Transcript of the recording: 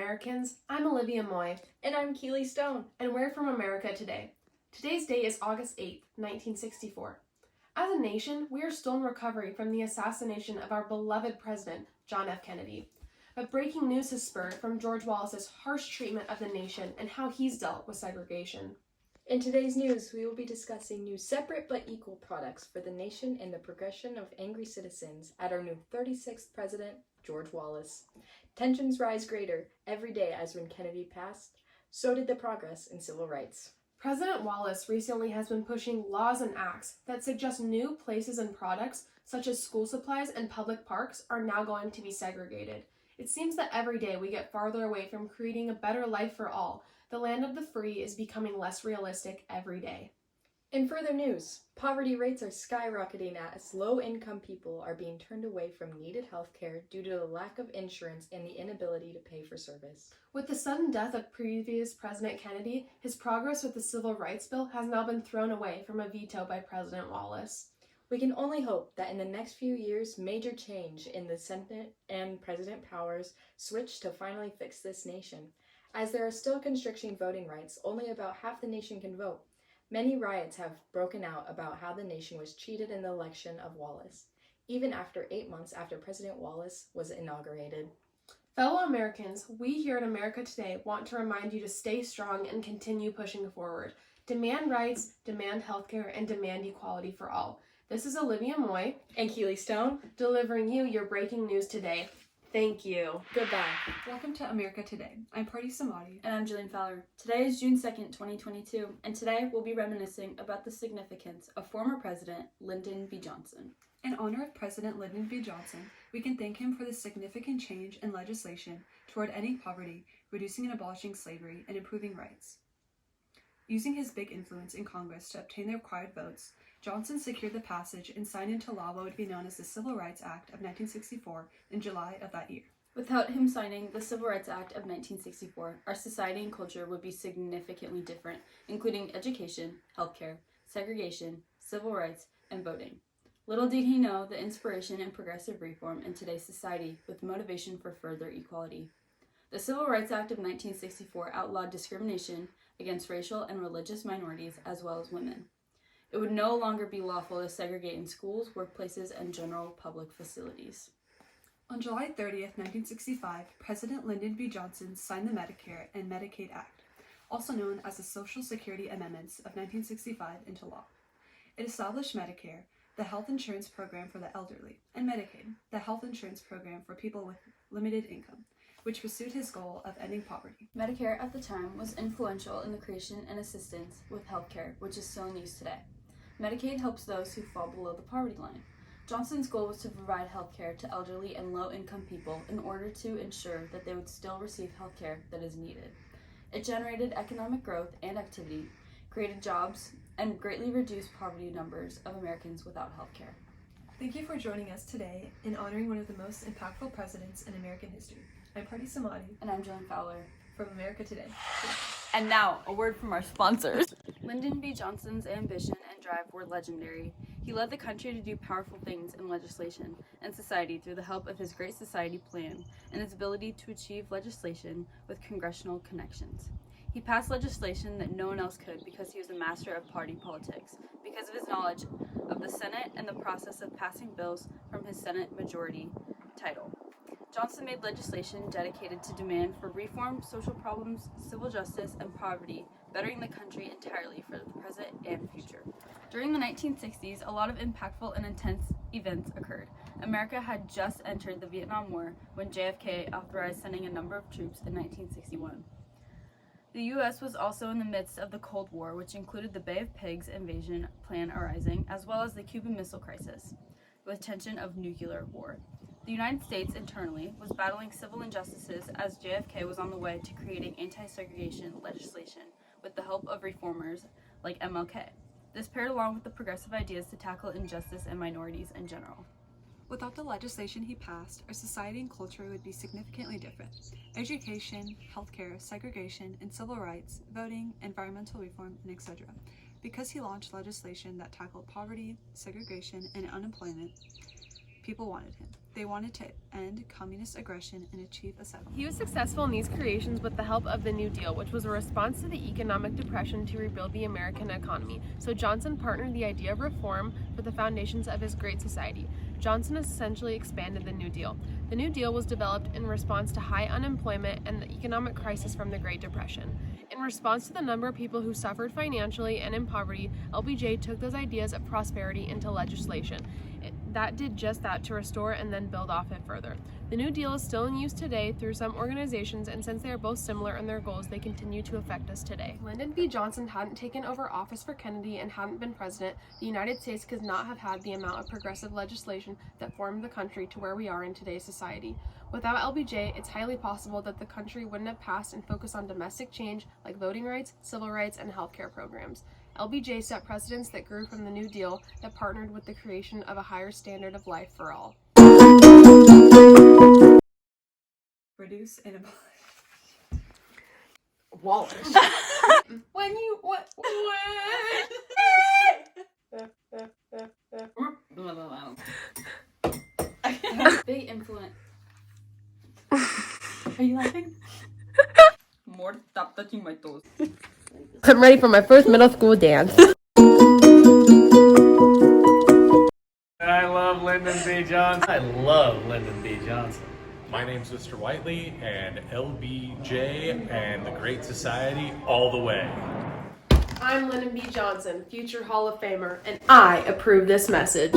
Americans, I'm Olivia Moy. And I'm Keely Stone. And we're from America Today. Today's date is August 8th, 1964. As a nation, we are still in recovery from the assassination of our beloved President, John F. Kennedy. But breaking news has spurred from George Wallace's harsh treatment of the nation and how he's dealt with segregation. In today's news, we will be discussing new separate but equal products for the nation and the progression of angry citizens at our new 36th president, George Wallace. Tensions rise greater every day as when Kennedy passed, so did the progress in civil rights. President Wallace recently has been pushing laws and acts that suggest new places and products, such as school supplies and public parks, are now going to be segregated. It seems that every day we get farther away from creating a better life for all. The land of the free is becoming less realistic every day. In further news, poverty rates are skyrocketing as low-income people are being turned away from needed health care due to the lack of insurance and the inability to pay for service. With the sudden death of previous President Kennedy, his progress with the Civil Rights Bill has now been thrown away from a veto by President Wallace. We can only hope that in the next few years, major change in the Senate and President powers switch to finally fix this nation. As there are still constricting voting rights, only about half the nation can vote. Many riots have broken out about how the nation was cheated in the election of Wallace, even after 8 months after President Wallace was inaugurated. Fellow Americans, we here at America Today want to remind you to stay strong and continue pushing forward. Demand rights, demand healthcare, and demand equality for all. This is Olivia Moy And Keely Stone, delivering you your breaking news today. Thank you. goodbye. Welcome to America Today. I'm Party Samadi. And I'm Jillian Fowler. Today is June 2nd, 2022, and today we'll be reminiscing about the significance of former President Lyndon B. Johnson. In honor of President Lyndon B. Johnson, we can thank him for the significant change in legislation toward ending poverty, reducing and abolishing slavery, and improving rights. Using his big influence in Congress to obtain the required votes, Johnson secured the passage and signed into law what would be known as the Civil Rights Act of 1964 in July of that year. Without him signing the Civil Rights Act of 1964, our society and culture would be significantly different, including education, healthcare, segregation, civil rights, and voting. Little did he know the inspiration and progressive reform in today's society with motivation for further equality. The Civil Rights Act of 1964 outlawed discrimination against racial and religious minorities as well as women. It would no longer be lawful to segregate in schools, workplaces, and general public facilities. On July 30th, 1965, President Lyndon B. Johnson signed the Medicare and Medicaid Act, also known as the Social Security Amendments of 1965, into law. It established Medicare, the health insurance program for the elderly, and Medicaid, the health insurance program for people with limited income, which pursued his goal of ending poverty. Medicare at the time was influential in the creation and assistance with healthcare, which is still in use today. Medicaid helps those who fall below the poverty line. Johnson's goal was to provide healthcare to elderly and low-income people in order to ensure that they would still receive healthcare that is needed. It generated economic growth and activity, created jobs, and greatly reduced poverty numbers of Americans without healthcare. Thank you for joining us today in honoring one of the most impactful presidents in American history. I'm Party Samadi And I'm Jillian Fowler. from America Today. And now, a word from our sponsors. Lyndon B. Johnson's ambition and drive were legendary. He led the country to do powerful things in legislation and society through the help of his Great Society plan and his ability to achieve legislation with congressional connections. He passed legislation that no one else could because he was a master of party politics, because of his knowledge of the Senate and the process of passing bills from his Senate majority title. Johnson made legislation dedicated to demand for reform, social problems, civil justice, and poverty, bettering the country entirely for the present and future. During the 1960s, a lot of impactful and intense events occurred. America had just entered the Vietnam War when JFK authorized sending a number of troops in 1961. The U.S. was also in the midst of the Cold War, which included the Bay of Pigs invasion plan arising, as well as the Cuban Missile Crisis, with tension of nuclear war. The United States internally was battling civil injustices as JFK was on the way to creating anti-segregation legislation with the help of reformers like MLK. This paired along with the progressive ideas to tackle injustice and minorities in general. Without the legislation he passed, our society and culture would be significantly different. Education, healthcare, segregation, and civil rights, voting, environmental reform, and etc. Because he launched legislation that tackled poverty, segregation, and unemployment, people wanted him. They wanted to end communist aggression and achieve a settlement. He was successful in these creations with the help of the New Deal, which was a response to the economic depression to rebuild the American economy. So Johnson partnered the idea of reform for the foundations of his Great Society. Johnson essentially expanded the New Deal. The New Deal was developed in response to high unemployment and the economic crisis from the Great Depression. In response to the number of people who suffered financially and in poverty, LBJ took those ideas of prosperity into legislation. That did just that to restore and then build off it further. The New Deal is still in use today through some organizations, and since they are both similar in their goals, they continue to affect us today. Lyndon B. Johnson hadn't taken over office for Kennedy and hadn't been president, the United States could not have had the amount of progressive legislation that formed the country to where we are in today's society. Without LBJ, it's highly possible that the country wouldn't have passed and focused on domestic change like voting rights, civil rights, and healthcare programs. LBJ set precedents that grew from the New Deal that partnered with the creation of a higher standard of life for all. Reduce and Wallace. When you what? Big influence. Are you laughing? More, stop touching my toes. I'm ready for my first middle school dance. I love Lyndon B. Johnson. I love Lyndon B. Johnson. My name's Mr. Whiteley, and LBJ and the Great Society all the way. I'm Lyndon B. Johnson, future Hall of Famer, and I approve this message.